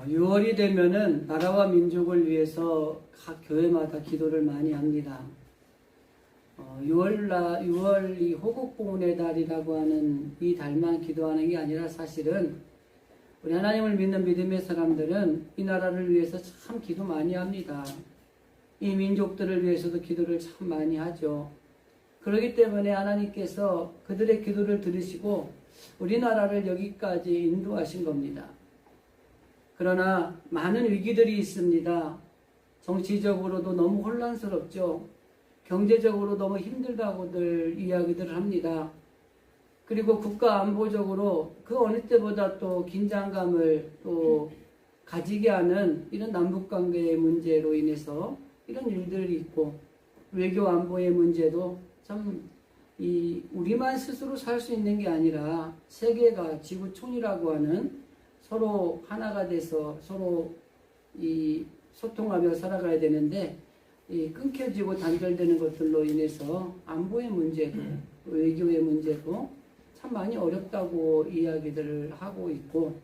6월이 되면은 나라와 민족을 위해서 각 교회마다 기도를 많이 합니다. 6월이 호국보훈의 달이라고 하는 이 달만 기도하는 게 아니라 사실은 우리 하나님을 믿는 믿음의 사람들은 이 나라를 위해서 참 기도 많이 합니다. 이 민족들을 위해서도 기도를 참 많이 하죠. 그렇기 때문에 하나님께서 그들의 기도를 들으시고 우리나라를 여기까지 인도하신 겁니다. 그러나 많은 위기들이 있습니다. 정치적으로도 너무 혼란스럽죠. 경제적으로 너무 힘들다고들 이야기들을 합니다. 그리고 국가 안보적으로 그 어느 때보다 또 긴장감을 또 가지게 하는 이런 남북관계의 문제로 인해서 이런 일들이 있고, 외교 안보의 문제도 참 우리만 스스로 살 수 있는 게 아니라 세계가 지구촌이라고 하는 서로 하나가 돼서 서로 소통하며 살아가야 되는데 끊겨지고 단절되는 것들로 인해서 안보의 문제도 외교의 문제도 참 많이 어렵다고 이야기들을 하고 있고,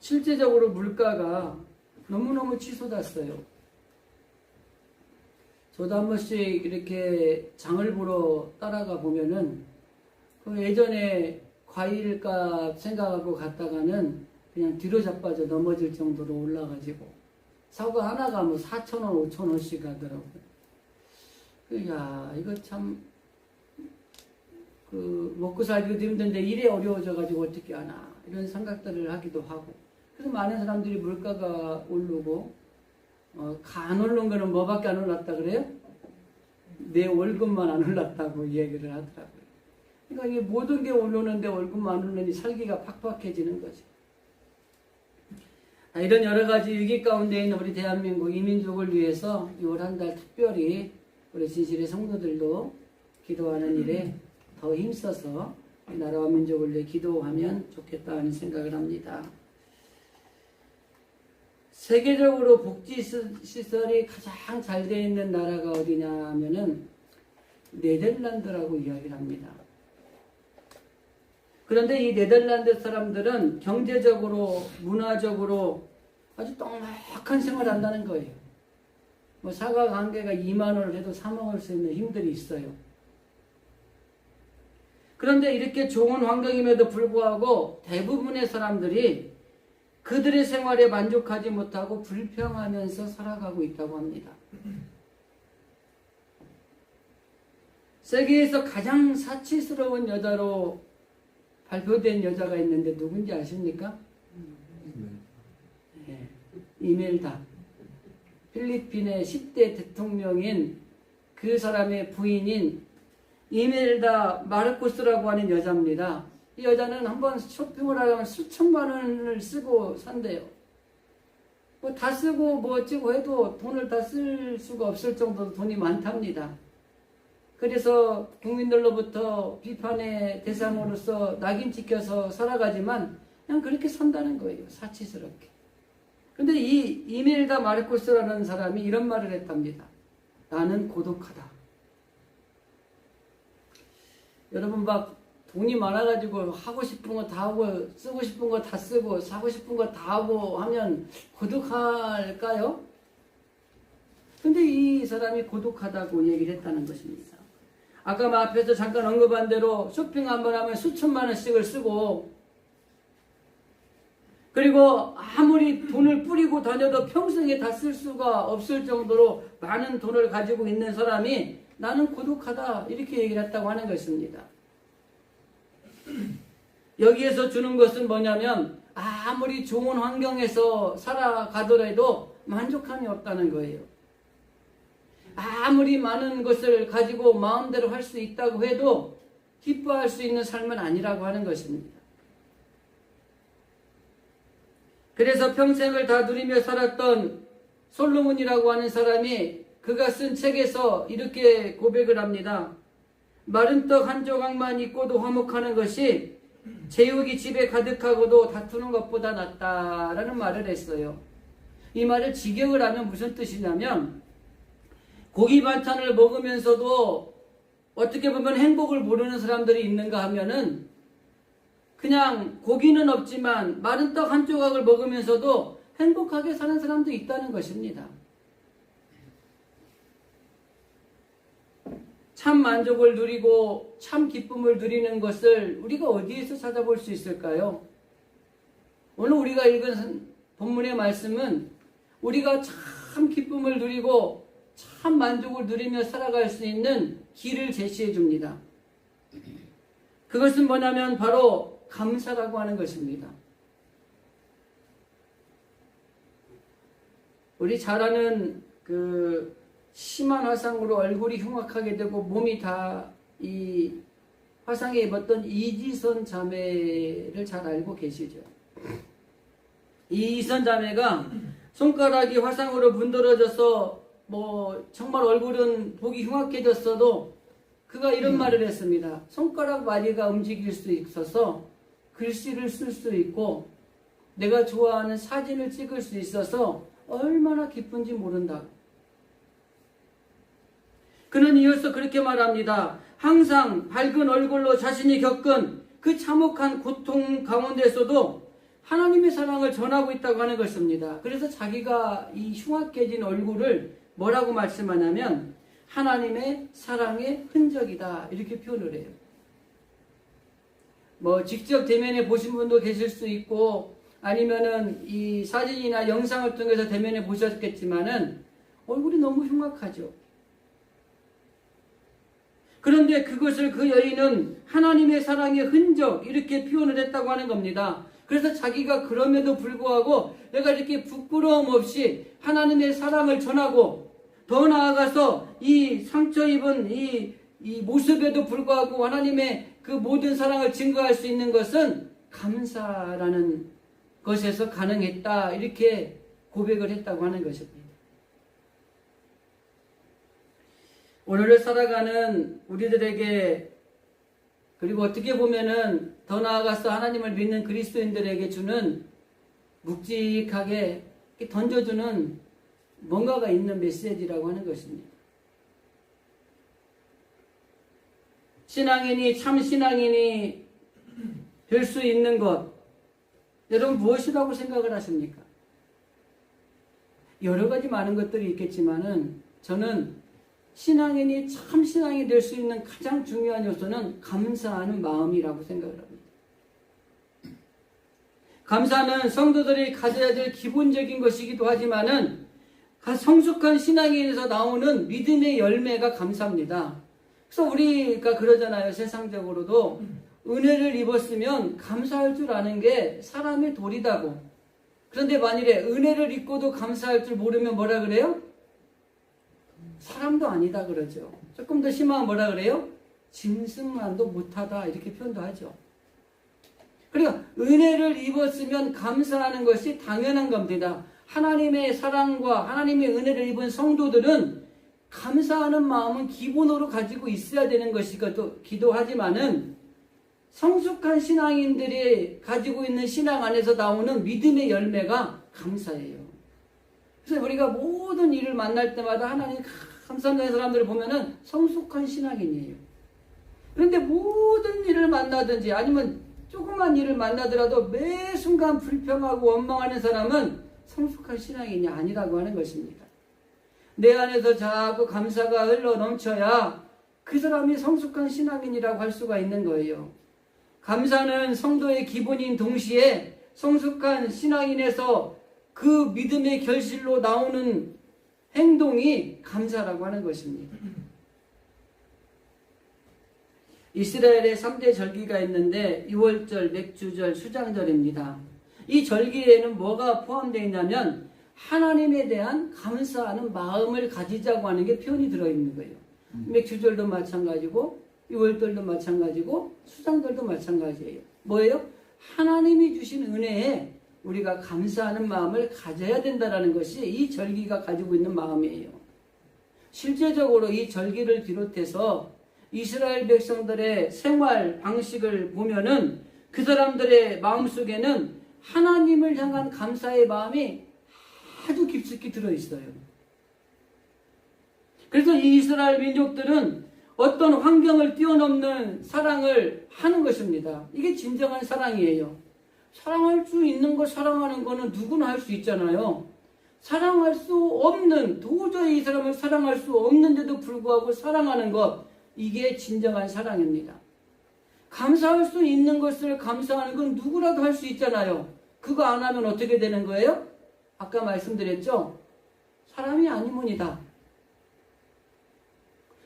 실제적으로 물가가 너무너무 치솟았어요. 저도 한 번씩 이렇게 장을 보러 따라가 보면은 그 예전에 과일값 생각하고 갔다가는 그냥 뒤로 자빠져 넘어질 정도로 올라가지고 사과 하나가 뭐 4,000원, 5,000원씩 하더라고요. 야, 이거 참 먹고 살기도 힘든데 일이 어려워져가지고 어떻게 하나 이런 생각들을 하기도 하고, 그래서 많은 사람들이 물가가 오르고 안 오른 거는 뭐밖에 안 올랐다 그래요? 내 월급만 안 올랐다고 이야기를 하더라고요. 그러니까 이게 모든 게 오르는데 월급만 안 오르니 살기가 팍팍해지는 거죠. 이런 여러 가지 위기 가운데 있는 우리 대한민국 이민족을 위해서 6월 한 달 특별히 우리 진실의 성도들도 기도하는 일에 더 힘써서 이 나라와 민족을 위해 기도하면 좋겠다 하는 생각을 합니다. 세계적으로 복지시설이 가장 잘 되어 있는 나라가 어디냐 하면은 네덜란드라고 이야기를 합니다. 그런데 이 네덜란드 사람들은 경제적으로, 문화적으로 아주 넉넉한 생활을 한다는 거예요. 뭐 사과 한 개가 2만 원을 해도 사 먹을 수 있는 힘들이 있어요. 그런데 이렇게 좋은 환경임에도 불구하고 대부분의 사람들이 그들의 생활에 만족하지 못하고 불평하면서 살아가고 있다고 합니다. 세계에서 가장 사치스러운 여자로 발표된 여자가 있는데 누군지 아십니까? 네, 이멜다. 필리핀의 10대 대통령인 그 사람의 부인인 이멜다 마르코스라고 하는 여자입니다. 이 여자는 한번 쇼핑을 하려면 수천만 원을 쓰고 산대요. 뭐 다 쓰고 뭐 어찌고 해도 돈을 다 쓸 수가 없을 정도로 돈이 많답니다. 그래서 국민들로부터 비판의 대상으로서 낙인 찍혀서 살아가지만 그냥 그렇게 산다는 거예요. 사치스럽게. 근데 이 이멜다 마르코스라는 사람이 이런 말을 했답니다. 나는 고독하다. 여러분 막 돈이 많아가지고 하고 싶은 거 다 하고 쓰고 싶은 거 다 쓰고 사고 싶은 거 다 하고 하면 고독할까요? 근데 이 사람이 고독하다고 얘기를 했다는 것입니다. 아까 앞에서 잠깐 언급한 대로 쇼핑 한번 하면 수천만 원씩을 쓰고, 그리고 아무리 돈을 뿌리고 다녀도 평생에 다 쓸 수가 없을 정도로 많은 돈을 가지고 있는 사람이 나는 고독하다 이렇게 얘기를 했다고 하는 것입니다. 여기에서 주는 것은 뭐냐면 아무리 좋은 환경에서 살아가더라도 만족함이 없다는 거예요. 아무리 많은 것을 가지고 마음대로 할 수 있다고 해도 기뻐할 수 있는 삶은 아니라고 하는 것입니다. 그래서 평생을 다 누리며 살았던 솔로몬이라고 하는 사람이 그가 쓴 책에서 이렇게 고백을 합니다. 마른 떡 한 조각만 있고도 화목하는 것이 제육이 집에 가득하고도 다투는 것보다 낫다라는 말을 했어요. 이 말을 직역을 하면 무슨 뜻이냐면, 고기 반찬을 먹으면서도 어떻게 보면 행복을 모르는 사람들이 있는가 하면은 그냥 고기는 없지만 마른 떡 한 조각을 먹으면서도 행복하게 사는 사람도 있다는 것입니다. 참 만족을 누리고 참 기쁨을 누리는 것을 우리가 어디에서 찾아볼 수 있을까요? 오늘 우리가 읽은 본문의 말씀은 우리가 참 기쁨을 누리고 참 만족을 누리며 살아갈 수 있는 길을 제시해 줍니다. 그것은 뭐냐면 바로 감사라고 하는 것입니다. 우리 잘 아는 그 심한 화상으로 얼굴이 흉악하게 되고 몸이 다 이 화상에 입었던 이지선 자매를 잘 알고 계시죠. 이 이지선 자매가 손가락이 화상으로 문드러져서 정말 얼굴은 보기 흉악해졌어도 그가 이런 말을 했습니다. 손가락 마디가 움직일 수 있어서 글씨를 쓸 수 있고 내가 좋아하는 사진을 찍을 수 있어서 얼마나 기쁜지 모른다. 그는 이어서 그렇게 말합니다. 항상 밝은 얼굴로 자신이 겪은 그 참혹한 고통 가운데서도 하나님의 사랑을 전하고 있다고 하는 것입니다. 그래서 자기가 이 흉악해진 얼굴을 뭐라고 말씀하냐면 하나님의 사랑의 흔적이다 이렇게 표현을 해요. 직접 대면에 보신 분도 계실 수 있고 아니면은 이 사진이나 영상을 통해서 대면에 보셨겠지만은 얼굴이 너무 흉악하죠. 그런데 그것을 그 여인은 하나님의 사랑의 흔적 이렇게 표현을 했다고 하는 겁니다. 그래서 자기가 그럼에도 불구하고 내가 이렇게 부끄러움 없이 하나님의 사랑을 전하고 더 나아가서 이 상처 입은 이 모습에도 불구하고 하나님의 그 모든 사랑을 증거할 수 있는 것은 감사라는 것에서 가능했다 이렇게 고백을 했다고 하는 것입니다. 오늘을 살아가는 우리들에게 그리고 어떻게 보면은 더 나아가서 하나님을 믿는 그리스도인들에게 주는 묵직하게 던져주는 뭔가가 있는 메시지라고 하는 것입니다. 신앙인이 참 신앙인이 될 수 있는 것 여러분 무엇이라고 생각을 하십니까? 여러 가지 많은 것들이 있겠지만은 저는 신앙인이 참 신앙이 될 수 있는 가장 중요한 요소는 감사하는 마음이라고 생각을 합니다. 감사는 성도들이 가져야 될 기본적인 것이기도 하지만은 성숙한 신앙인에서 나오는 믿음의 열매가 감사입니다. 그래서 우리가 그러잖아요. 세상적으로도 은혜를 입었으면 감사할 줄 아는 게 사람의 도리다고. 그런데 만일에 은혜를 입고도 감사할 줄 모르면 뭐라 그래요? 사람도 아니다 그러죠. 조금 더 심하면 뭐라 그래요? 짐승만도 못하다 이렇게 표현도 하죠. 그러니까 은혜를 입었으면 감사하는 것이 당연한 겁니다. 하나님의 사랑과 하나님의 은혜를 입은 성도들은 감사하는 마음은 기본으로 가지고 있어야 되는 것이기도 하지만은 성숙한 신앙인들이 가지고 있는 신앙 안에서 나오는 믿음의 열매가 감사예요. 그래서 우리가 모든 일을 만날 때마다 하나님 감사하는 사람들을 보면은 성숙한 신앙인이에요. 그런데 모든 일을 만나든지 아니면 조그만 일을 만나더라도 매 순간 불평하고 원망하는 사람은 성숙한 신앙인이 아니라고 하는 것입니다. 내 안에서 자꾸 감사가 흘러 넘쳐야 그 사람이 성숙한 신앙인이라고 할 수가 있는 거예요. 감사는 성도의 기본인 동시에 성숙한 신앙인에서 그 믿음의 결실로 나오는 행동이 감사라고 하는 것입니다. 이스라엘의 3대 절기가 있는데 유월절, 맥주절, 수장절입니다. 이 절기에는 뭐가 포함되어 있냐면 하나님에 대한 감사하는 마음을 가지자고 하는 게 표현이 들어있는 거예요. 맥주절도 마찬가지고 유월절도 마찬가지고 수장절도 마찬가지예요. 뭐예요? 하나님이 주신 은혜에 우리가 감사하는 마음을 가져야 된다는 것이 이 절기가 가지고 있는 마음이에요. 실제적으로 이 절기를 비롯해서 이스라엘 백성들의 생활 방식을 보면은 그 사람들의 마음속에는 하나님을 향한 감사의 마음이 아주 깊숙이 들어있어요. 그래서 이 이스라엘 민족들은 어떤 환경을 뛰어넘는 사랑을 하는 것입니다. 이게 진정한 사랑이에요. 사랑할 수 있는 거 사랑하는 거는 누구나 할 수 있잖아요. 사랑할 수 없는, 도저히 이 사람을 사랑할 수 없는데도 불구하고 사랑하는 것, 이게 진정한 사랑입니다. 감사할 수 있는 것을 감사하는 건 누구라도 할 수 있잖아요. 그거 안 하면 어떻게 되는 거예요? 아까 말씀드렸죠? 사람이 아니문이다.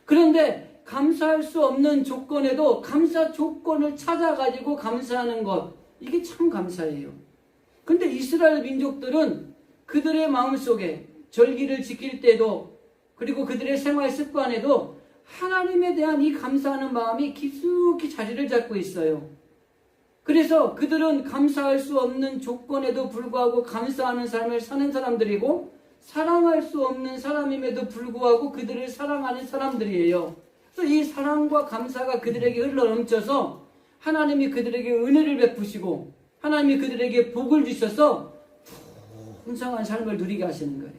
그런데 감사할 수 없는 조건에도 감사 조건을 찾아가지고 감사하는 것, 이게 참 감사해요. 근데 이스라엘 민족들은 그들의 마음속에 절기를 지킬 때도, 그리고 그들의 생활 습관에도 하나님에 대한 이 감사하는 마음이 깊숙이 자리를 잡고 있어요. 그래서 그들은 감사할 수 없는 조건에도 불구하고 감사하는 삶을 사는 사람들이고, 사랑할 수 없는 사람임에도 불구하고 그들을 사랑하는 사람들이에요. 그래서 이 사랑과 감사가 그들에게 흘러넘쳐서 하나님이 그들에게 은혜를 베푸시고 하나님이 그들에게 복을 주셔서 풍성한 삶을 누리게 하시는 거예요.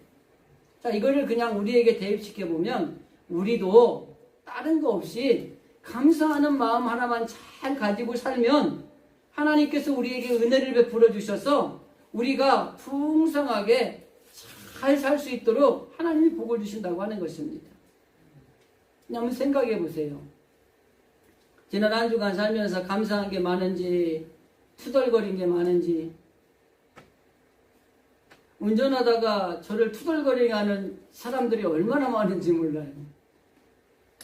자, 이거를 그냥 우리에게 대입시켜 보면 우리도 다른 거 없이 감사하는 마음 하나만 잘 가지고 살면 하나님께서 우리에게 은혜를 베풀어 주셔서 우리가 풍성하게 잘 살 수 있도록 하나님이 복을 주신다고 하는 것입니다. 한번 생각해 보세요. 지난 한 주간 살면서 감사한 게 많은지 투덜거린 게 많은지, 운전하다가 저를 투덜거리게 하는 사람들이 얼마나 많은지 몰라요.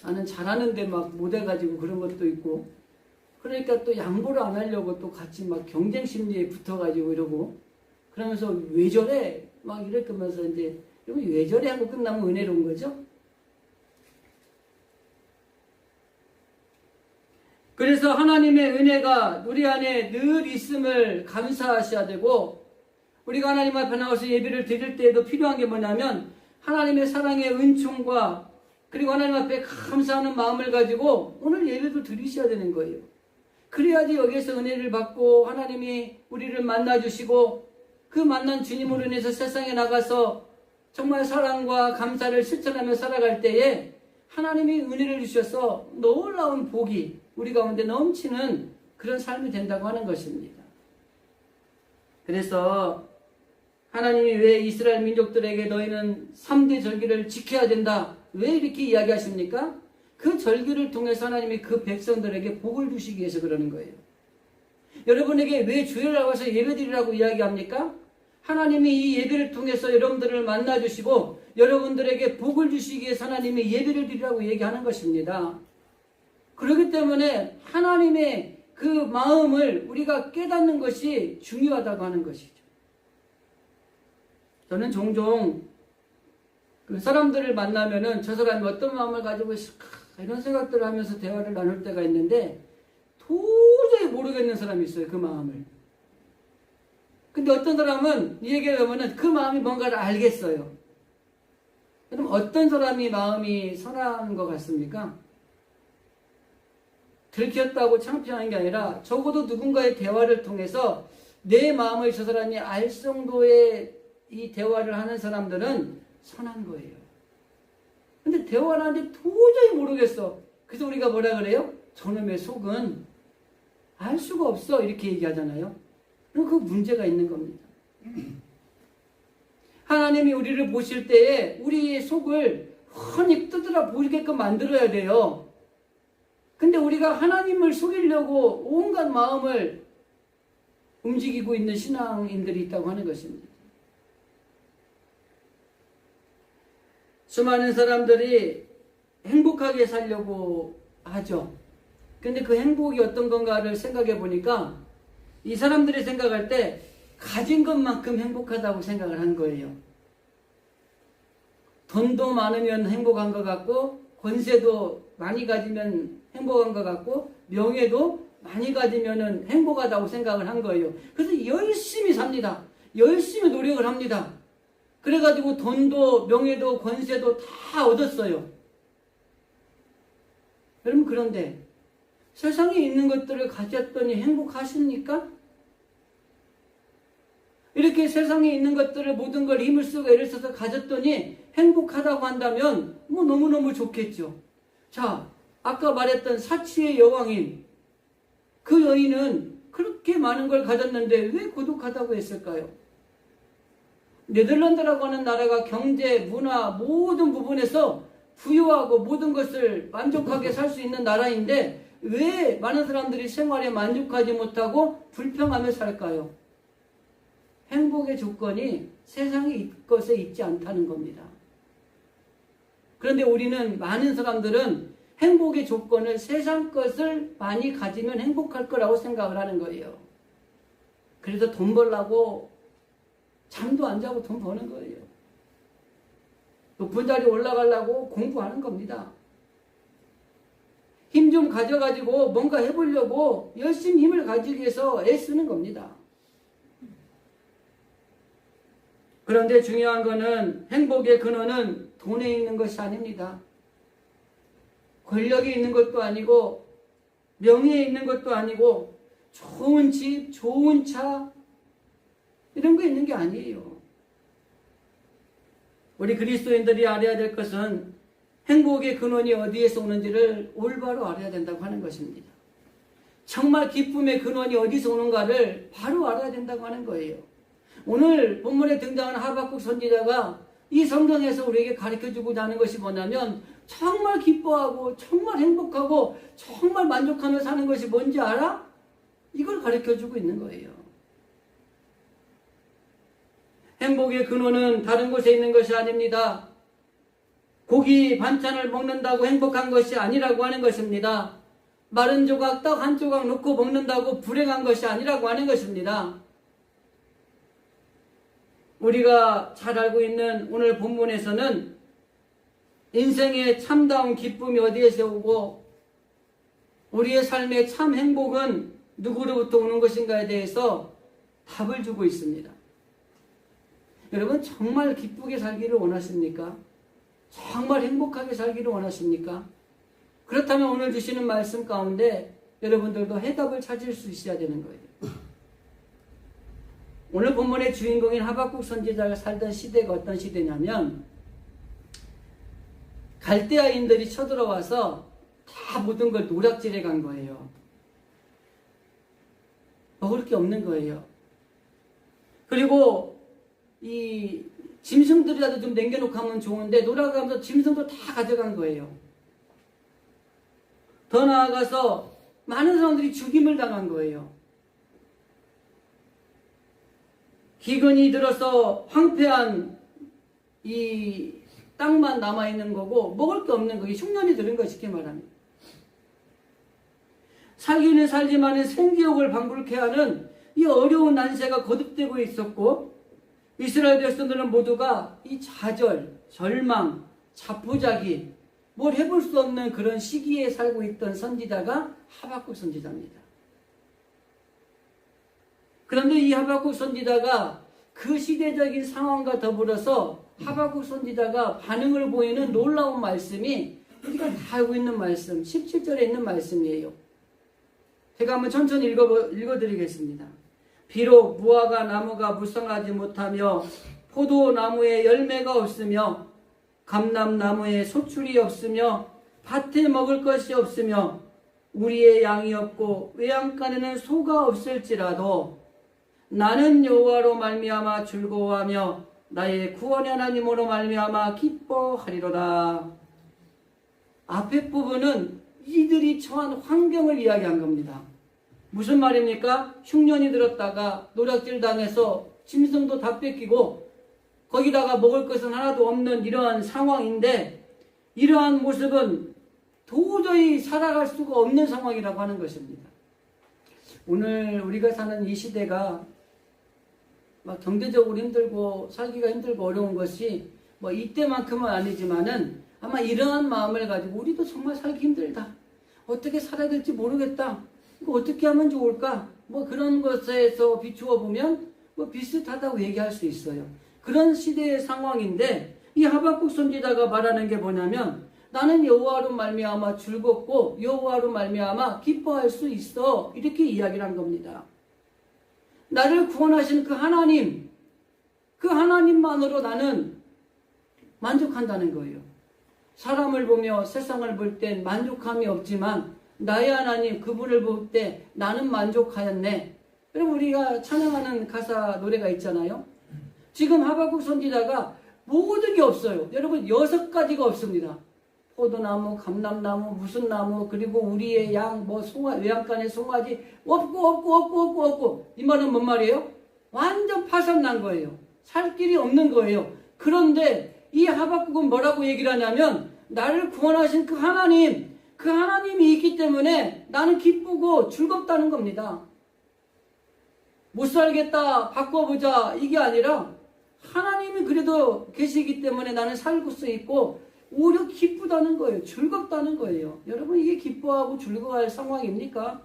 나는 잘하는데 막 못해가지고 그런 것도 있고, 그러니까 또 양보를 안 하려고 또 같이 막 경쟁 심리에 붙어가지고 이러고, 그러면서 왜 저래? 막 이러면서 이제, 왜 저래? 하고 끝나면 은혜로운 거죠? 그래서 하나님의 은혜가 우리 안에 늘 있음을 감사하셔야 되고, 우리가 하나님 앞에 나와서 예배를 드릴 때에도 필요한 게 뭐냐면 하나님의 사랑의 은총과 그리고 하나님 앞에 감사하는 마음을 가지고 오늘 예배도 드리셔야 되는 거예요. 그래야지 여기에서 은혜를 받고 하나님이 우리를 만나주시고 그 만난 주님으로 인해서 세상에 나가서 정말 사랑과 감사를 실천하며 살아갈 때에 하나님이 은혜를 주셔서 놀라운 복이 우리 가운데 넘치는 그런 삶이 된다고 하는 것입니다. 그래서 하나님이 왜 이스라엘 민족들에게 너희는 3대 절기를 지켜야 된다, 왜 이렇게 이야기하십니까? 그 절기를 통해서 하나님이 그 백성들에게 복을 주시기 위해서 그러는 거예요. 여러분에게 왜 주일에 나와서 예배드리라고 이야기합니까? 하나님이 이 예배를 통해서 여러분들을 만나주시고 여러분들에게 복을 주시기 위해서 하나님이 예배를 드리라고 얘기하는 것입니다. 그렇기 때문에 하나님의 그 마음을 우리가 깨닫는 것이 중요하다고 하는 것이죠. 저는 종종 그 사람들을 만나면은 저 사람이 어떤 마음을 가지고 있을까 이런 생각들을 하면서 대화를 나눌 때가 있는데 도저히 모르겠는 사람이 있어요. 그 마음을. 근데 어떤 사람은 이 얘기를 하면은 그 마음이 뭔가를 알겠어요. 그럼 어떤 사람이 마음이 선한 것 같습니까? 들켰다고 창피하는 게 아니라 적어도 누군가의 대화를 통해서 내 마음을 저 사람이 알 정도의 이 대화를 하는 사람들은 선한 거예요. 근데 대화를 하는데 도저히 모르겠어. 그래서 우리가 뭐라 그래요? 저놈의 속은 알 수가 없어. 이렇게 얘기하잖아요. 그럼 그 문제가 있는 겁니다. 하나님이 우리를 보실 때에 우리의 속을 훤히 뜯어라 보이게끔 만들어야 돼요. 근데 우리가 하나님을 속이려고 온갖 마음을 움직이고 있는 신앙인들이 있다고 하는 것입니다. 수많은 사람들이 행복하게 살려고 하죠. 근데 그 행복이 어떤 건가를 생각해 보니까 이 사람들이 생각할 때 가진 것만큼 행복하다고 생각을 한 거예요. 돈도 많으면 행복한 것 같고, 권세도 많이 가지면 행복한 것 같고, 명예도 많이 가지면 행복하다고 생각을 한 거예요. 그래서 열심히 삽니다. 열심히 노력을 합니다. 그래가지고 돈도 명예도 권세도 다 얻었어요. 여러분, 그런데 세상에 있는 것들을 가졌더니 행복하십니까? 이렇게 세상에 있는 것들을 모든 걸 힘을 쓰고 애를 써서 가졌더니 행복하다고 한다면 뭐 너무너무 좋겠죠. 자, 아까 말했던 사치의 여왕인 그 여인은 그렇게 많은 걸 가졌는데 왜 고독하다고 했을까요? 네덜란드라고 하는 나라가 경제, 문화 모든 부분에서 부유하고 모든 것을 만족하게 살 수 있는 나라인데 왜 많은 사람들이 생활에 만족하지 못하고 불평하며 살까요? 행복의 조건이 세상의 것에 있지 않다는 겁니다. 그런데 우리는 많은 사람들은 행복의 조건을 세상 것을 많이 가지면 행복할 거라고 생각을 하는 거예요. 그래서 돈 벌려고 잠도 안 자고 돈 버는 거예요. 높은 자리에 올라가려고 공부하는 겁니다. 힘 좀 가져가지고 뭔가 해보려고 열심히 힘을 가지기 위해서 애쓰는 겁니다. 그런데 중요한 거는 행복의 근원은 돈에 있는 것이 아닙니다. 권력이 있는 것도 아니고 명예에 있는 것도 아니고 좋은 집, 좋은 차 이런 거 있는 게 아니에요. 우리 그리스도인들이 알아야 될 것은 행복의 근원이 어디에서 오는지를 올바로 알아야 된다고 하는 것입니다. 정말 기쁨의 근원이 어디서 오는가를 바로 알아야 된다고 하는 거예요. 오늘 본문에 등장하는 하박국 선지자가 이 성경에서 우리에게 가르쳐주고자 하는 것이 뭐냐면 정말 기뻐하고 정말 행복하고 정말 만족하며 사는 것이 뭔지 알아? 이걸 가르쳐주고 있는 거예요. 행복의 근원은 다른 곳에 있는 것이 아닙니다. 고기 반찬을 먹는다고 행복한 것이 아니라고 하는 것입니다. 마른 조각 떡 한 조각 놓고 먹는다고 불행한 것이 아니라고 하는 것입니다. 우리가 잘 알고 있는 오늘 본문에서는 인생의 참다운 기쁨이 어디에서 오고 우리의 삶의 참 행복은 누구로부터 오는 것인가에 대해서 답을 주고 있습니다. 여러분 정말 기쁘게 살기를 원하십니까? 정말 행복하게 살기를 원하십니까? 그렇다면 오늘 주시는 말씀 가운데 여러분들도 해답을 찾을 수 있어야 되는 거예요. 오늘 본문의 주인공인 하박국 선지자가 살던 시대가 어떤 시대냐면 갈대아인들이 쳐들어와서 다 모든 걸 노략질해 간 거예요. 먹을 게 없는 거예요. 그리고 이 짐승들이라도 좀 남겨놓고 하면 좋은데 놀아가면서 짐승도 다 가져간 거예요. 더 나아가서 많은 사람들이 죽임을 당한 거예요. 기근이 들어서 황폐한 이 땅만 남아있는 거고 먹을 게 없는 거예요. 흉년이 들은 거 쉽게 말하면. 살기는 살지만은 생기욕을 방불케 하는 이 어려운 난세가 거듭되고 있었고 이스라엘 백성들은 모두가 이 좌절, 절망, 자포자기 뭘 해볼 수 없는 그런 시기에 살고 있던 선지자가 하박국 선지자입니다. 그런데 이 하박국 선지자가 그 시대적인 상황과 더불어서 하박국 선지자가 반응을 보이는 놀라운 말씀이 우리가 다 알고 있는 말씀 17절에 있는 말씀이에요. 제가 한번 천천히 읽어드리겠습니다. 비록 무화과 나무가 무성하지 못하며 포도나무에 열매가 없으며 감람나무에 소출이 없으며 밭에 먹을 것이 없으며 우리의 양이 없고 외양간에는 소가 없을지라도 나는 여호와로 말미암아 즐거워하며 나의 구원의 하나님으로 말미암아 기뻐하리로다. 앞에 부분은 이들이 처한 환경을 이야기한 겁니다. 무슨 말입니까? 흉년이 들었다가 노략질 당해서 짐승도 다 뺏기고 거기다가 먹을 것은 하나도 없는 이러한 상황인데 이러한 모습은 도저히 살아갈 수가 없는 상황이라고 하는 것입니다. 오늘 우리가 사는 이 시대가 막 경제적으로 힘들고 살기가 힘들고 어려운 것이 뭐 이때만큼은 아니지만은 아마 이러한 마음을 가지고 우리도 정말 살기 힘들다. 어떻게 살아야 될지 모르겠다. 이거 어떻게 하면 좋을까? 뭐 그런 것에서 비추어 보면 뭐 비슷하다고 얘기할 수 있어요. 그런 시대의 상황인데 이 하박국 선지자가 말하는 게 뭐냐면 나는 여호와로 말미암아 즐겁고 여호와로 말미암아 기뻐할 수 있어. 이렇게 이야기를 한 겁니다. 나를 구원하신 그 하나님만으로 나는 만족한다는 거예요. 사람을 보며 세상을 볼 땐 만족함이 없지만 나의 하나님 그분을 볼 때 나는 만족하였네. 여러분 우리가 찬양하는 가사 노래가 있잖아요. 지금 하박국 선지자가 모든 게 없어요. 여러분 6가지가 없습니다. 포도나무, 감람나무, 무슨 나무, 그리고 우리의 양, 외양간의 송아지 없고. 이 말은 뭔 말이에요? 완전 파산난 거예요. 살 길이 없는 거예요. 그런데 이 하박국은 뭐라고 얘기를 하냐면 나를 구원하신 그 하나님이 있기 때문에 나는 기쁘고 즐겁다는 겁니다. 못 살겠다, 바꿔보자, 이게 아니라 하나님이 그래도 계시기 때문에 나는 살고 수 있고 오히려 기쁘다는 거예요. 즐겁다는 거예요. 여러분 이게 기뻐하고 즐거워할 상황입니까?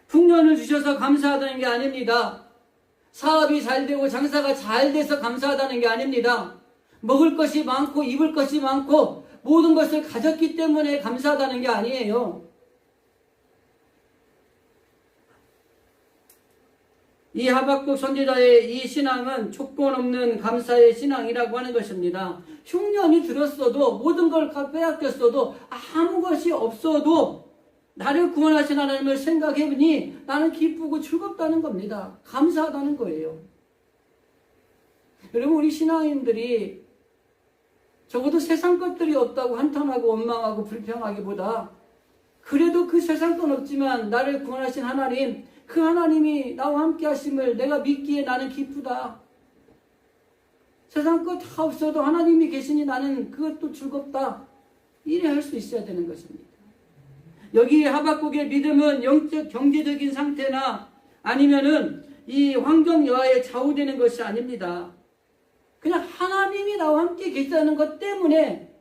풍년을 주셔서 감사하다는 게 아닙니다. 사업이 잘 되고 장사가 잘 돼서 감사하다는 게 아닙니다. 먹을 것이 많고 입을 것이 많고 모든 것을 가졌기 때문에 감사하다는 게 아니에요. 이 하박국 선지자의 이 신앙은 조건 없는 감사의 신앙이라고 하는 것입니다. 흉년이 들었어도 모든 걸 빼앗겼어도 아무 것이 없어도 나를 구원하신 하나님을 생각해보니 나는 기쁘고 즐겁다는 겁니다. 감사하다는 거예요. 여러분 우리 신앙인들이 적어도 세상 것들이 없다고 한탄하고 원망하고 불평하기보다 그래도 그 세상 건 없지만 나를 구원하신 하나님, 그 하나님이 나와 함께 하심을 내가 믿기에 나는 기쁘다. 세상 것 다 없어도 하나님이 계시니 나는 그것도 즐겁다. 이래 할 수 있어야 되는 것입니다. 여기 하박국의 믿음은 영적 경제적인 상태나 아니면은 이 환경 여하에 좌우되는 것이 아닙니다. 그냥 하나님이 나와 함께 계시다는 것 때문에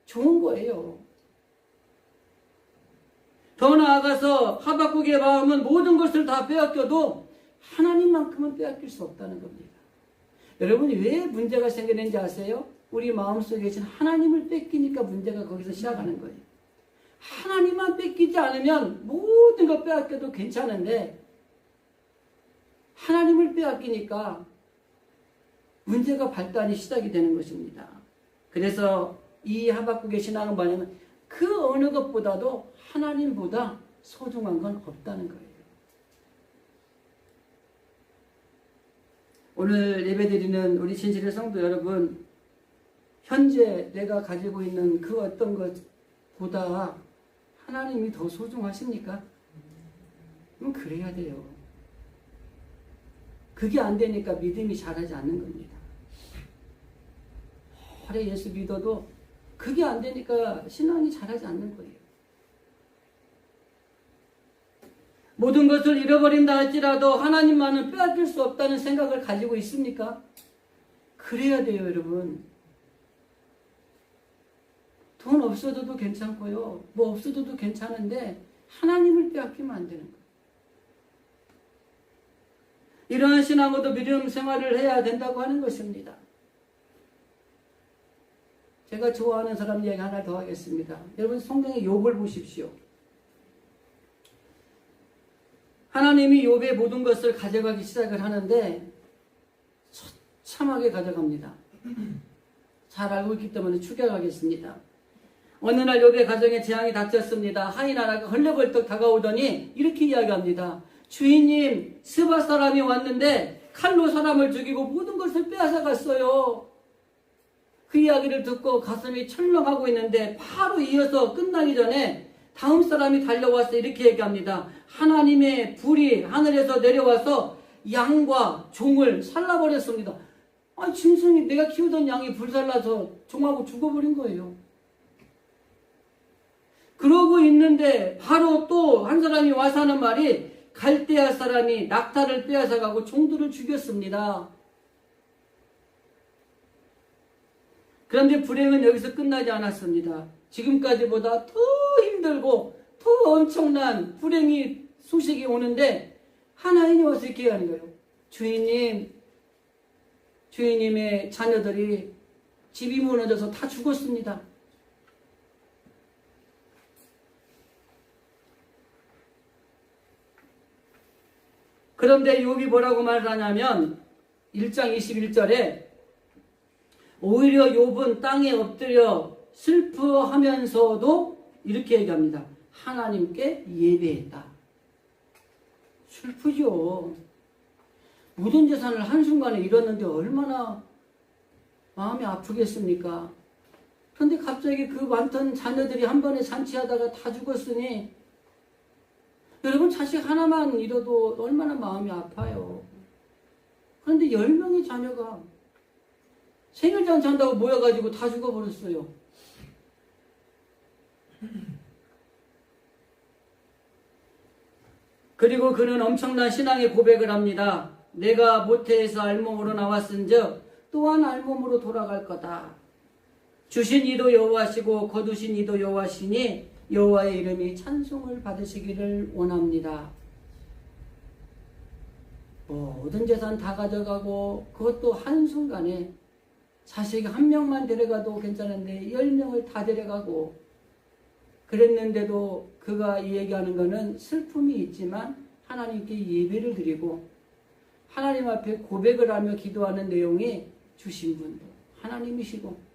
좋은 거예요. 더 나아가서 하박국의 마음은 모든 것을 다 빼앗겨도 하나님만큼은 빼앗길 수 없다는 겁니다. 여러분이 왜 문제가 생기는지 아세요? 우리 마음속에 계신 하나님을 뺏기니까 문제가 거기서 시작하는 거예요. 하나님만 뺏기지 않으면 모든 것 빼앗겨도 괜찮은데 하나님을 빼앗기니까 문제가 발단이 시작이 되는 것입니다. 그래서 이 하박국의 신앙은 뭐냐면 그 어느 것보다도 하나님보다 소중한 건 없다는 거예요. 오늘 예배드리는 우리 진실의 성도 여러분, 현재 내가 가지고 있는 그 어떤 것보다 하나님이 더 소중하십니까? 그럼 그래야 돼요. 그게 안 되니까 믿음이 자라지 않는 겁니다. 오래 예수 믿어도 그게 안 되니까 신앙이 자라지 않는 거예요. 모든 것을 잃어버린다 할지라도 하나님만은 빼앗길 수 없다는 생각을 가지고 있습니까? 그래야 돼요, 여러분. 돈 없어져도 괜찮고요. 뭐 없어져도 괜찮은데 하나님을 빼앗기면 안 되는 거예요. 이러한 신앙으로도 믿음 생활을 해야 된다고 하는 것입니다. 제가 좋아하는 사람 이야기 하나 더 하겠습니다. 여러분 성경의 욥을 보십시오. 하나님이 욥의 모든 것을 가져가기 시작을 하는데 처참하게 가져갑니다. 잘 알고 있기 때문에 추격하겠습니다. 어느 날 욥의 가정에 재앙이 닥쳤습니다. 하인 하나가 헐레벌떡 다가오더니 이렇게 이야기합니다. 주인님, 스바 사람이 왔는데 칼로 사람을 죽이고 모든 것을 빼앗아 갔어요. 그 이야기를 듣고 가슴이 철렁하고 있는데 바로 이어서 끝나기 전에 다음 사람이 달려와서 이렇게 얘기합니다. 하나님의 불이 하늘에서 내려와서 양과 종을 살라버렸습니다. 짐승이 내가 키우던 양이 불살라서 종하고 죽어버린 거예요. 그러고 있는데 바로 또 한 사람이 와서 하는 말이 갈대아 사람이 낙타를 빼앗아가고 종들을 죽였습니다. 그런데 불행은 여기서 끝나지 않았습니다. 지금까지보다 더 힘들고 더 엄청난 불행이 소식이 오는데 하나님이 와서 이렇게 하는 거예요. 주인님의 자녀들이 집이 무너져서 다 죽었습니다. 그런데 욥이 뭐라고 말을 하냐면 1장 21절에 오히려 욥은 땅에 엎드려 슬퍼하면서도 이렇게 얘기합니다. 하나님께 예배했다. 슬프죠. 모든 재산을 한순간에 잃었는데 얼마나 마음이 아프겠습니까? 그런데 갑자기 그 많던 자녀들이 한 번에 잔치하다가 다 죽었으니 여러분 자식 하나만 잃어도 얼마나 마음이 아파요. 그런데 10명의 자녀가 생일잔치 한다고 모여가지고 다 죽어버렸어요. 그리고 그는 엄청난 신앙의 고백을 합니다. 내가 모태에서 알몸으로 나왔은즉 또한 알몸으로 돌아갈 거다. 주신 이도 여호와시고 거두신 이도 여호와시니 여호와의 이름이 찬송을 받으시기를 원합니다. 모든 재산 다 가져가고 그것도 한순간에 자식 한 명만 데려가도 괜찮은데 10명을 다 데려가고 그랬는데도 그가 이 얘기하는 것은 슬픔이 있지만 하나님께 예배를 드리고 하나님 앞에 고백을 하며 기도하는 내용이 주신 분도 하나님이시고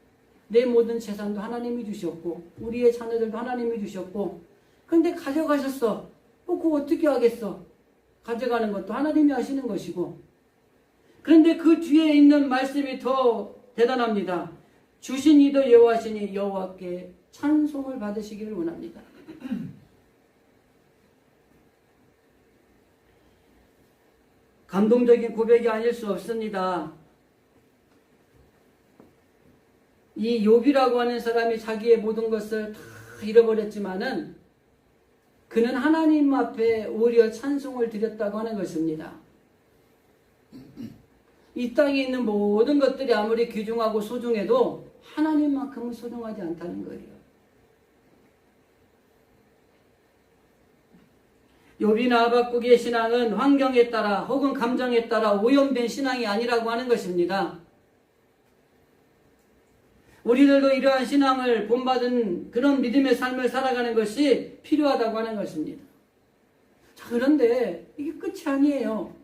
내 모든 재산도 하나님이 주셨고 우리의 자녀들도 하나님이 주셨고 근데 가져가셨어. 그거 어떻게 하겠어? 가져가는 것도 하나님이 하시는 것이고 그런데 그 뒤에 있는 말씀이 더 대단합니다. 주신 이도 여호와시니 여호와께 찬송을 받으시기를 원합니다. 감동적인 고백이 아닐 수 없습니다. 이 욥이라고 하는 사람이 자기의 모든 것을 다 잃어버렸지만은 그는 하나님 앞에 오히려 찬송을 드렸다고 하는 것입니다. 이 땅에 있는 모든 것들이 아무리 귀중하고 소중해도 하나님만큼은 소중하지 않다는 거예요. 욥이나 하박국의 신앙은 환경에 따라 혹은 감정에 따라 오염된 신앙이 아니라고 하는 것입니다. 우리들도 이러한 신앙을 본받은 그런 믿음의 삶을 살아가는 것이 필요하다고 하는 것입니다. 자, 그런데 이게 끝이 아니에요.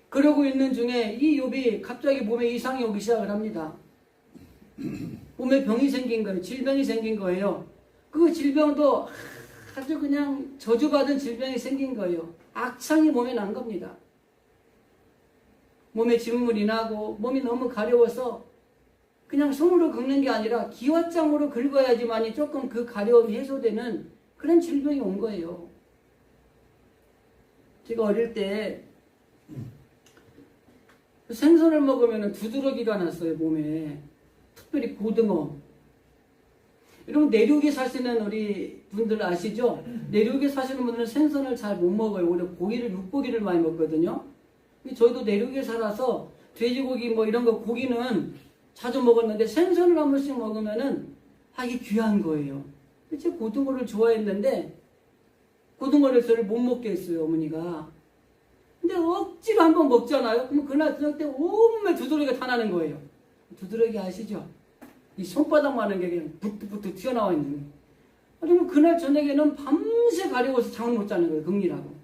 그러고 있는 중에 이 욥이 갑자기 몸에 이상이 오기 시작을 합니다. 몸에 병이 생긴 거예요. 질병이 생긴 거예요. 그 질병도 아주 그냥 저주받은 질병이 생긴 거예요. 악창이 몸에 난 겁니다. 몸에 진물이 나고 몸이 너무 가려워서 그냥 손으로 긁는 게 아니라 기왓장으로 긁어야지만이 조금 그 가려움이 해소되는 그런 질병이 온 거예요. 제가 어릴 때 생선을 먹으면 두드러기가 났어요, 몸에. 특별히 고등어. 여러분 내륙에 사시는 우리 분들 아시죠? 내륙에 사시는 분들은 생선을 잘 못 먹어요. 오히려 고기를, 육고기를 많이 먹거든요. 저희도 내륙에 살아서 돼지고기 뭐 이런 거 고기는 자주 먹었는데 생선을 한 번씩 먹으면은 이게 귀한 거예요. 제가 고등어를 좋아했는데 고등어를 저를 못 먹게 했어요, 어머니가. 근데 억지로 한 번 먹잖아요. 그러면 그날 저녁 때 온몸에 두드러기가 다 나는 거예요. 두드러기 아시죠? 이 손바닥만한 게 그냥 부뚝부뚝 튀어나와 있는. 그러면 그날 저녁에는 밤새 가려워서 잠을 못 자는 거예요, 극리라고.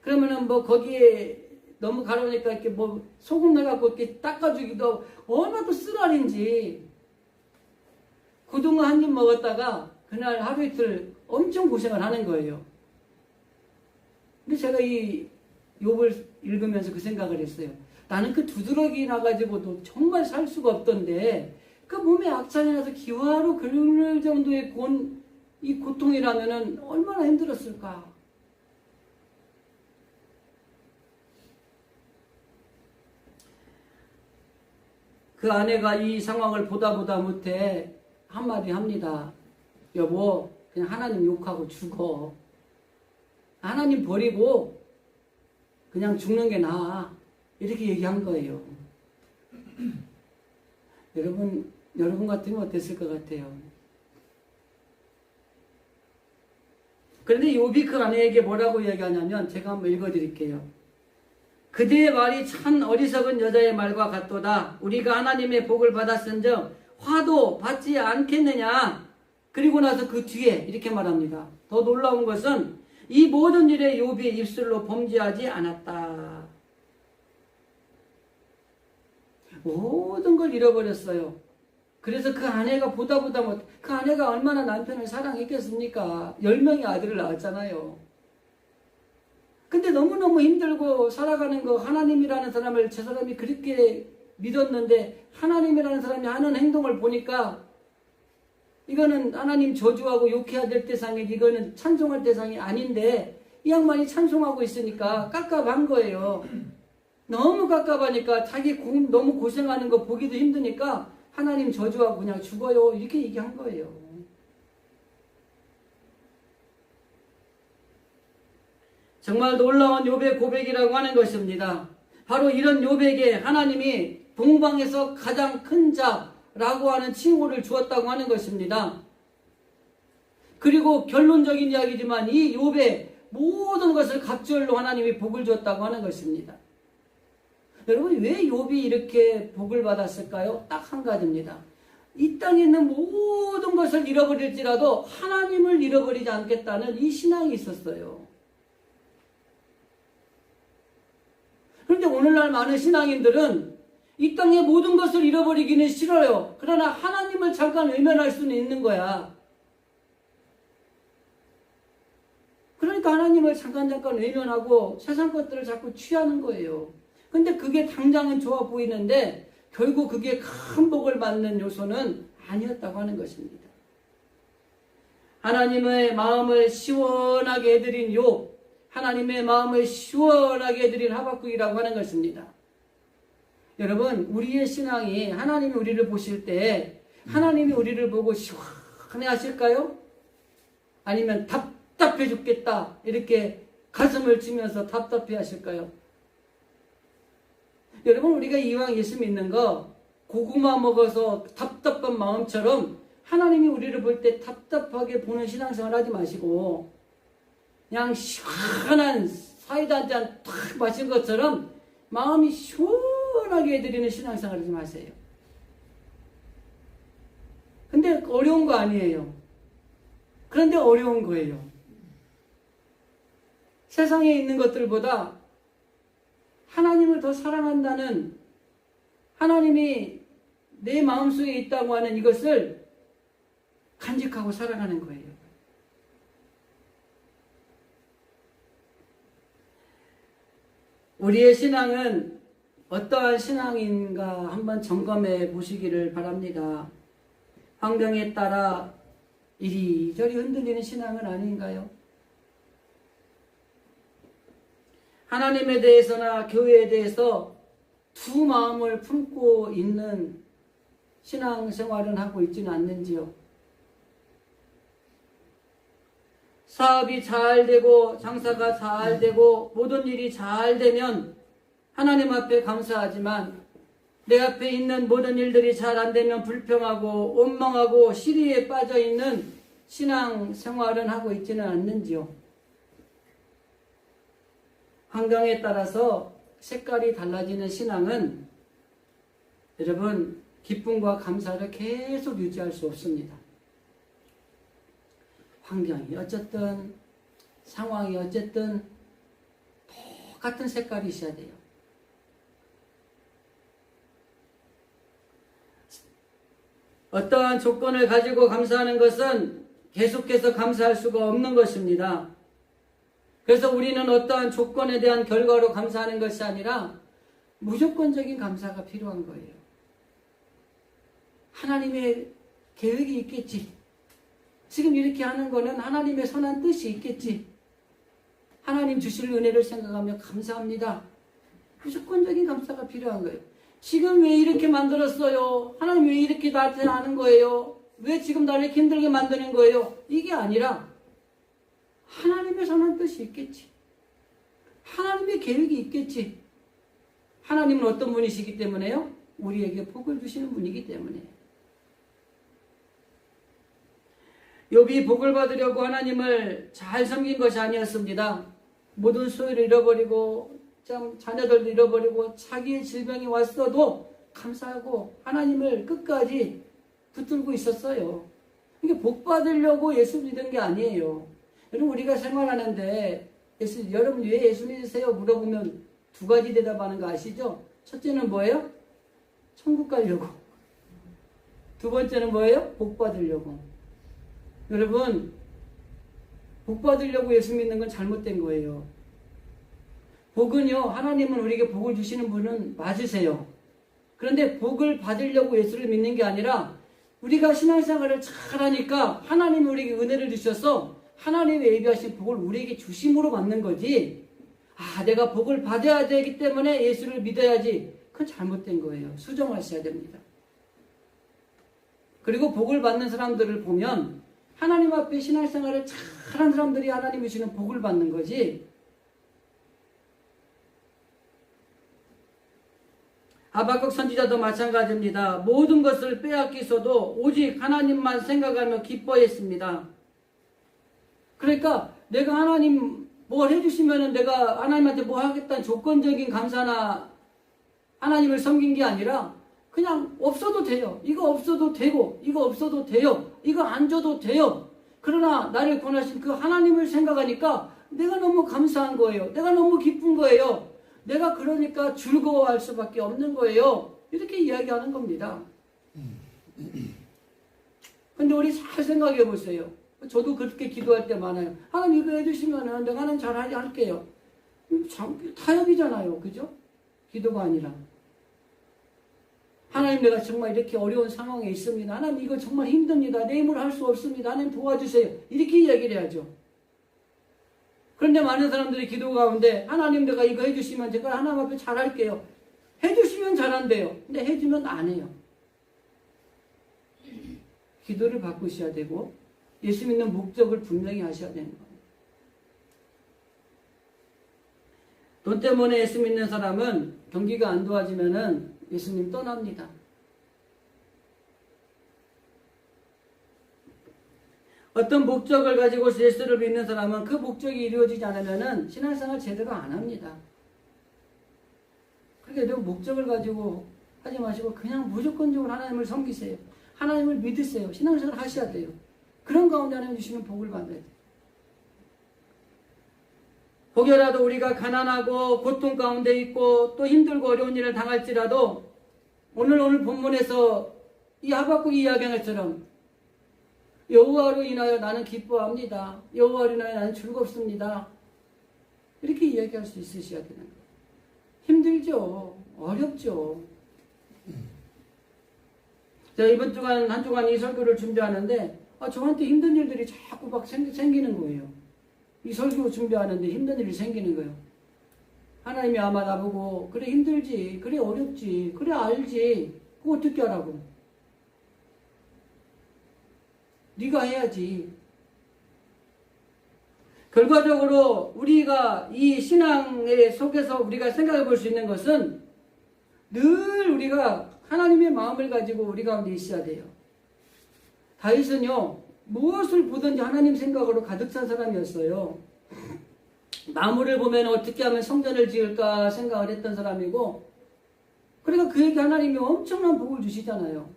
그러면은 뭐 거기에 너무 가려우니까 이렇게 뭐 소금 넣어갖고 이렇게 닦아주기도 얼마나 또 쓰라린지. 고등어 한 입 먹었다가 그날 하루 이틀 엄청 고생을 하는 거예요. 근데 제가 이 욥을 읽으면서 그 생각을 했어요. 나는 그 두드러기 나가지고도 정말 살 수가 없던데 그 몸에 악창이 나서 기와로 긁을 정도의 이 고통이라면은 얼마나 힘들었을까. 그 아내가 이 상황을 보다 못해 한마디 합니다. 여보, 그냥 하나님 욕하고 죽어. 하나님 버리고 그냥 죽는 게 나아. 이렇게 얘기한 거예요. 여러분 같으면 어땠을 것 같아요? 그런데 욥이 그 아내에게 뭐라고 얘기하냐면 제가 한번 읽어드릴게요. 그대의 말이 참 어리석은 여자의 말과 같도다. 우리가 하나님의 복을 받았은즉 화도 받지 않겠느냐. 그리고 나서 그 뒤에 이렇게 말합니다. 더 놀라운 것은 이 모든 일에 욥이 입술로 범죄하지 않았다. 모든 걸 잃어버렸어요. 그래서 그 아내가 보다 못, 그 아내가 얼마나 남편을 사랑했겠습니까? 10명의 아들을 낳았잖아요. 근데 너무너무 힘들고 살아가는 거, 하나님이라는 사람을 저 사람이 그렇게 믿었는데 하나님이라는 사람이 하는 행동을 보니까 이거는 하나님 저주하고 욕해야 될 대상이지, 이거는 찬송할 대상이 아닌데 이 양반이 찬송하고 있으니까 깝깝한 거예요. 너무 깝깝하니까 자기 너무 고생하는 거 보기도 힘드니까 하나님 저주하고 그냥 죽어요, 이렇게 얘기한 거예요. 정말 놀라운 욥의 고백이라고 하는 것입니다. 바로 이런 욥에게 하나님이 동방에서 가장 큰 자라고 하는 칭호를 주었다고 하는 것입니다. 그리고 결론적인 이야기지만 이 욥의 모든 것을 갑절로 하나님이 복을 줬다고 하는 것입니다. 여러분, 왜 욥이 이렇게 복을 받았을까요? 딱 한 가지입니다. 이 땅에 있는 모든 것을 잃어버릴지라도 하나님을 잃어버리지 않겠다는 이 신앙이 있었어요. 그런데 오늘날 많은 신앙인들은 이 땅의 모든 것을 잃어버리기는 싫어요. 그러나 하나님을 잠깐 외면할 수는 있는 거야. 그러니까 하나님을 잠깐 외면하고 세상 것들을 자꾸 취하는 거예요. 근데 그게 당장은 좋아 보이는데 결국 그게 큰 복을 받는 요소는 아니었다고 하는 것입니다. 하나님의 마음을 시원하게 해드린 욥, 하나님의 마음을 시원하게 해드린 하박국이라고 하는 것입니다. 여러분, 우리의 신앙이 하나님이 우리를 보실 때 하나님이 우리를 보고 시원해 하실까요? 아니면 답답해 죽겠다 이렇게 가슴을 치면서 답답해 하실까요? 여러분, 우리가 이왕 예수 믿는 거 고구마 먹어서 답답한 마음처럼 하나님이 우리를 볼 때 답답하게 보는 신앙생활 하지 마시고 그냥 시원한 사이다 한 잔 탁 마신 것처럼 마음이 시원하게 해드리는 신앙생활을 좀 하세요. 근데 어려운 거 아니에요. 그런데 어려운 거예요. 세상에 있는 것들보다 하나님을 더 사랑한다는, 하나님이 내 마음속에 있다고 하는 이것을 간직하고 살아가는 거예요. 우리의 신앙은 어떠한 신앙인가 한번 점검해 보시기를 바랍니다. 환경에 따라 이리저리 흔들리는 신앙은 아닌가요? 하나님에 대해서나 교회에 대해서 두 마음을 품고 있는 신앙생활은 하고 있지는 않는지요? 사업이 잘 되고 장사가 잘 되고 모든 일이 잘 되면 하나님 앞에 감사하지만 내 앞에 있는 모든 일들이 잘 안 되면 불평하고 원망하고 시리에 빠져 있는 신앙생활은 하고 있지는 않는지요? 환경에 따라서 색깔이 달라지는 신앙은 여러분 기쁨과 감사를 계속 유지할 수 없습니다. 환경이 어쨌든 상황이 어쨌든 똑같은 색깔이 있어야 돼요. 어떠한 조건을 가지고 감사하는 것은 계속해서 감사할 수가 없는 것입니다. 그래서 우리는 어떠한 조건에 대한 결과로 감사하는 것이 아니라 무조건적인 감사가 필요한 거예요. 하나님의 계획이 있겠지. 지금 이렇게 하는 거는 하나님의 선한 뜻이 있겠지. 하나님 주실 은혜를 생각하며 감사합니다. 무조건적인 감사가 필요한 거예요. 지금 왜 이렇게 만들었어요? 하나님 왜 이렇게 나한테 하는 거예요? 왜 지금 나를 이렇게 힘들게 만드는 거예요? 이게 아니라 하나님의 선한 뜻이 있겠지. 하나님의 계획이 있겠지. 하나님은 어떤 분이시기 때문에요? 우리에게 복을 주시는 분이기 때문에. 욥이 복을 받으려고 하나님을 잘 섬긴 것이 아니었습니다. 모든 소유를 잃어버리고 참 자녀들도 잃어버리고 자기의 질병이 왔어도 감사하고 하나님을 끝까지 붙들고 있었어요. 이게 복 받으려고 예수 믿은 게 아니에요. 여러분, 우리가 생활하는데 여러분 왜 예수 믿으세요? 물어보면 두 가지 대답하는 거 아시죠? 첫째는 뭐예요? 천국 가려고. 두 번째는 뭐예요? 복 받으려고. 여러분, 복 받으려고 예수 믿는 건 잘못된 거예요. 복은요, 하나님은 우리에게 복을 주시는 분은 맞으세요. 그런데 복을 받으려고 예수를 믿는 게 아니라 우리가 신앙생활을 잘하니까 하나님이 우리에게 은혜를 주셔서 하나님의 예비하신 복을 우리에게 주심으로 받는 거지. 아, 내가 복을 받아야 되기 때문에 예수를 믿어야지. 그건 잘못된 거예요. 수정하셔야 됩니다. 그리고 복을 받는 사람들을 보면 하나님 앞에 신앙생활을 잘하는 사람들이 하나님이 주시는 복을 받는 거지. 하박국 선지자도 마찬가지입니다. 모든 것을 빼앗기서도 오직 하나님만 생각하며 기뻐했습니다. 그러니까 내가 하나님 뭘 해주시면은 내가 하나님한테 뭐 하겠다는 조건적인 감사나 하나님을 섬긴 게 아니라 그냥 없어도 돼요. 이거 없어도 되고 이거 없어도 돼요. 이거 안 줘도 돼요. 그러나 나를 권하신 그 하나님을 생각하니까 내가 너무 감사한 거예요. 내가 너무 기쁜 거예요. 내가 그러니까 즐거워할 수밖에 없는 거예요. 이렇게 이야기하는 겁니다. 근데 우리 잘 생각해 보세요. 저도 그렇게 기도할 때 많아요. 하나님 이거 해주시면은 내가 하나님 잘 할게요. 타협이잖아요. 그죠? 기도가 아니라. 하나님 내가 정말 이렇게 어려운 상황에 있습니다. 하나님 이거 정말 힘듭니다. 내 힘으로 할 수 없습니다. 하나님 도와주세요. 이렇게 이야기를 해야죠. 그런데 많은 사람들이 기도 가운데 하나님 내가 이거 해주시면 제가 하나님 앞에 잘할게요. 해주시면 잘한대요. 근데 해주면 안 해요. 기도를 바꾸셔야 되고 예수 믿는 목적을 분명히 하셔야 되는 거예요. 돈 때문에 예수 믿는 사람은 경기가 안 좋아지면은 예수님 떠납니다. 어떤 목적을 가지고 예수를 믿는 사람은 그 목적이 이루어지지 않으면은 신앙생활 제대로 안 합니다. 그러니까 목적을 가지고 하지 마시고 그냥 무조건적으로 하나님을 섬기세요. 하나님을 믿으세요. 신앙생활 하셔야 돼요. 그런 가운데 하나님 주시는 복을 받아야 돼요. 혹여라도 우리가 가난하고 고통 가운데 있고 또 힘들고 어려운 일을 당할지라도 오늘 본문에서 이 하박국 이야기한 것처럼 여호와로 인하여 나는 기뻐합니다. 여호와로 인하여 나는 즐겁습니다. 이렇게 이야기할 수 있으셔야 되는 거예요. 힘들죠. 어렵죠. 제가 이번 주간 한 주간 이 설교를 준비하는데 저한테 힘든 일들이 자꾸 막 생기는 거예요. 이 설교 준비하는데 힘든 일이 생기는 거예요. 하나님이 아마 나보고 그래 힘들지, 그래 어렵지, 그래 알지, 그거 어떻게 하라고. 네가 해야지. 결과적으로 우리가 이 신앙의 속에서 우리가 생각해 볼 수 있는 것은 늘 우리가 하나님의 마음을 가지고 우리 가운데 있어야 돼요. 다윗은요, 무엇을 보든지 하나님 생각으로 가득 찬 사람이었어요. 나무를 보면 어떻게 하면 성전을 지을까 생각을 했던 사람이고, 그러니까 그에게 하나님이 엄청난 복을 주시잖아요.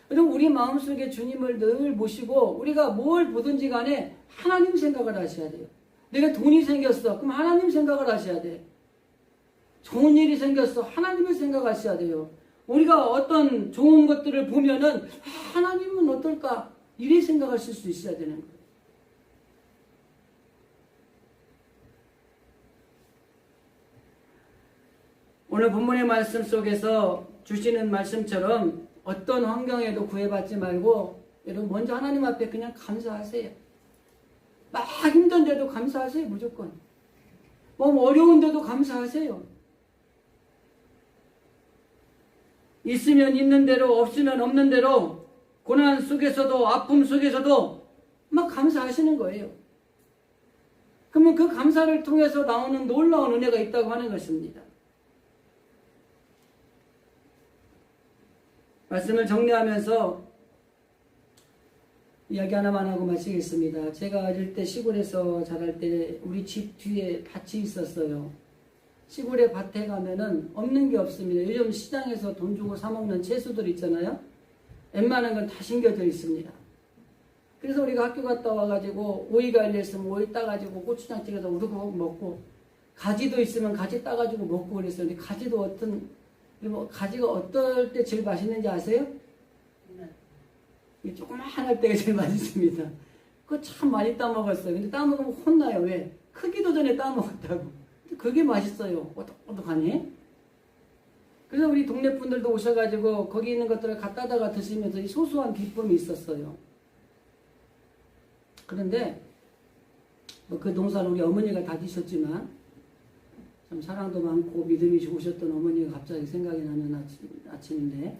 그럼 우리 마음속에 주님을 늘 모시고 우리가 뭘 보든지 간에 하나님 생각을 하셔야 돼요. 내가 돈이 생겼어. 그럼 하나님 생각을 하셔야 돼. 좋은 일이 생겼어. 하나님을 생각하셔야 돼요. 우리가 어떤 좋은 것들을 보면은 하나님은 어떨까? 이래 생각하실 수 있어야 되는 거예요. 오늘 본문의 말씀 속에서 주시는 말씀처럼 어떤 환경에도 구애받지 말고 여러분 먼저 하나님 앞에 그냥 감사하세요. 막 힘든데도 감사하세요. 무조건. 뭐 어려운데도 감사하세요. 있으면 있는 대로 없으면 없는 대로 고난 속에서도 아픔 속에서도 막 감사하시는 거예요. 그러면 그 감사를 통해서 나오는 놀라운 은혜가 있다고 하는 것입니다. 말씀을 정리하면서 이야기 하나만 하고 마치겠습니다. 제가 어릴 때 시골에서 자랄 때 우리 집 뒤에 밭이 있었어요. 시골에 밭에 가면은 없는 게 없습니다. 요즘 시장에서 돈 주고 사 먹는 채소들 있잖아요. 웬만한 건 다 심겨져 있습니다. 그래서 우리가 학교 갔다 와가지고 오이가 열렸으면 오이 따가지고 고추장 찍어서 우르고 먹고, 가지도 있으면 가지 따가지고 먹고 그랬어요. 근데 가지도 가지가 어떨 때 제일 맛있는지 아세요? 이 조그만 할 때가 제일 맛있습니다. 그거 참 많이 따먹었어요. 근데 따먹으면 혼나요. 왜? 크기도 전에 따먹었다고. 그게 맛있어요. 오독오독하니? 그래서 우리 동네 분들도 오셔가지고 거기 있는 것들을 갖다다가 드시면서 이 소소한 기쁨이 있었어요. 그런데 뭐 그 농사는 우리 어머니가 다 지셨지만 참 사랑도 많고 믿음이 좋으셨던 어머니가 갑자기 생각이 나는 아침인데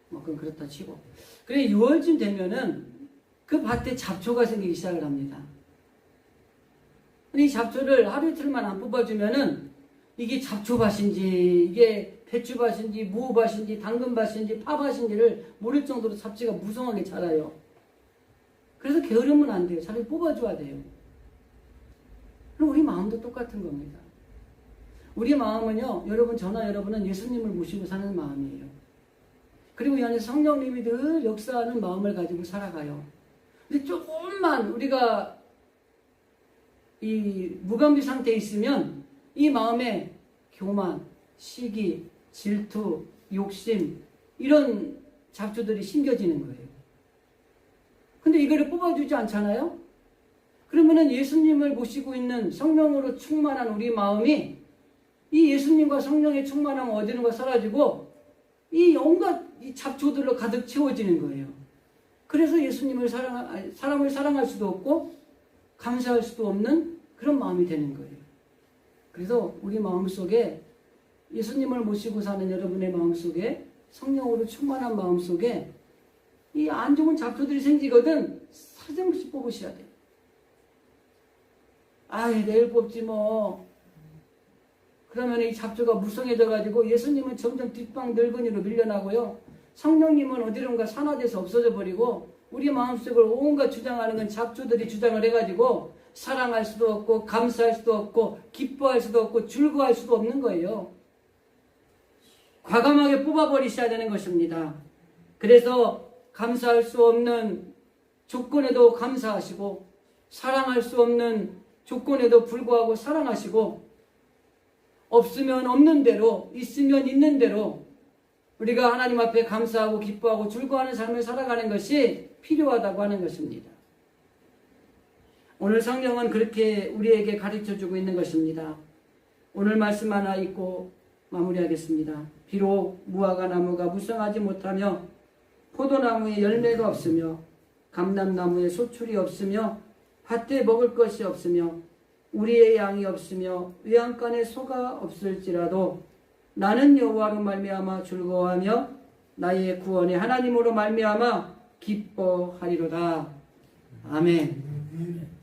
뭐 그건 그렇다 치고, 그래 6월쯤 되면은 그 밭에 잡초가 생기기 시작을 합니다. 이 잡초를 하루 이틀만 안 뽑아주면은 이게 잡초밭인지 이게 배추밭인지 무밭인지 당근밭인지 파밭인지를 모를 정도로 잡초가 무성하게 자라요. 그래서 게으르면 안 돼요. 차라리 뽑아줘야 돼요. 그럼 우리 마음도 똑같은 겁니다. 우리 마음은요, 저나 여러분은 예수님을 모시고 사는 마음이에요. 그리고 이 안에 성령님이 늘 역사하는 마음을 가지고 살아가요. 근데 조금만 우리가 이 무감비 상태에 있으면 이 마음에 교만, 시기, 질투, 욕심 이런 잡초들이 심겨지는 거예요. 근데 이거를 뽑아주지 않잖아요? 그러면은 예수님을 모시고 있는 성령으로 충만한 우리 마음이 이 예수님과 성령의 충만함은 어디론가 사라지고 이 온갖 이 잡초들로 가득 채워지는 거예요. 그래서 예수님을 사람을 사랑할 수도 없고 감사할 수도 없는 그런 마음이 되는 거예요. 그래서 우리 마음속에 예수님을 모시고 사는 여러분의 마음속에 성령으로 충만한 마음속에 이 안 좋은 잡초들이 생기거든 사정없이 뽑으셔야 돼요. 내일 뽑지 뭐. 그러면 이 잡초가 무성해져 가지고 예수님은 점점 뒷방 늙은이로 밀려나고요. 성령님은 어디론가 산화돼서 없어져 버리고 우리 마음속을 온갖 주장하는 건 잡초들이 주장을 해가지고 사랑할 수도 없고 감사할 수도 없고 기뻐할 수도 없고 즐거워할 수도 없는 거예요. 과감하게 뽑아버리셔야 되는 것입니다. 그래서 감사할 수 없는 조건에도 감사하시고 사랑할 수 없는 조건에도 불구하고 사랑하시고 없으면 없는 대로 있으면 있는 대로 우리가 하나님 앞에 감사하고 기뻐하고 즐거워하는 삶을 살아가는 것이 필요하다고 하는 것입니다. 오늘 성령은 그렇게 우리에게 가르쳐주고 있는 것입니다. 오늘 말씀 하나 읽고 마무리하겠습니다. 비록 무화과 나무가 무성하지 못하며 포도나무에 열매가 없으며 감람나무에 소출이 없으며 밭에 먹을 것이 없으며 우리의 양이 없으며 외양간에 소가 없을지라도 나는 여호와로 말미암아 즐거워하며 나의 구원의 하나님으로 말미암아 기뻐하리로다. 아멘.